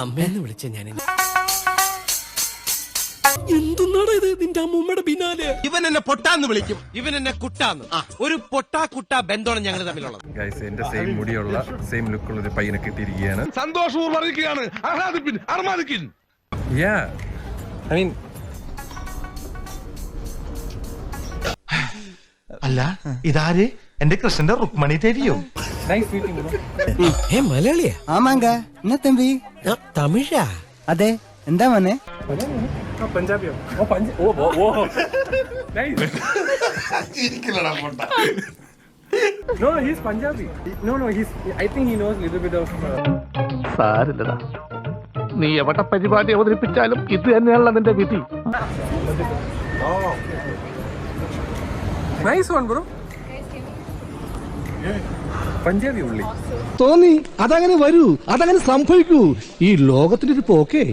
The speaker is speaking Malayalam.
അമ്മയെന്ന് വിളിച്ച ഞാൻ എന്തുന്നാടാ ഇത് നിന്റെ അമ്മൂമ്മയുടെ പിന്നാലെ? ഇവൻ എന്നെ പൊട്ടാന്ന് വിളിക്കും, ഇവൻ എന്നെ കുട്ടാന്ന്. ഒരു പൊട്ടാ കുട്ടാ ബന്ധമാണ് ഞങ്ങൾ തമ്മിലുള്ളത്. എന്റെ സെയിം മുടിയുള്ള സെയിം ലുക്കുള്ള ഒരു പയ്യനെ കിട്ടിയിരിക്കുകയാണ്. സന്തോഷവും അറിയിക്കുകയാണ്. അല്ല ഇതാര്? എന്റെ കൃഷ്ണന്റെ റുക്മണി തരിയോ? മലയാളിയാ? ആമാങ്ക എന്നാ തമ്പി? തമിഴാ? അതെ. എന്താ മോനെ? പഞ്ചാബിയോ? No, he's Punjabi. No, I think he knows a little bit of. സാരില്ലടാ, നീ എവിടെ പരിപാടി അവതരിപ്പിച്ചാലും ഇത് തന്നെയാണല്ലോ നിന്റെ വിധി. Nice one, bro. പഞ്ചാബി ഉള്ളി തോന്നി. അതങ്ങനെ വരൂ, അതങ്ങനെ സംഭവിക്കൂ. ഈ ലോകത്തിന്റെ ഒരു പോക്കേ.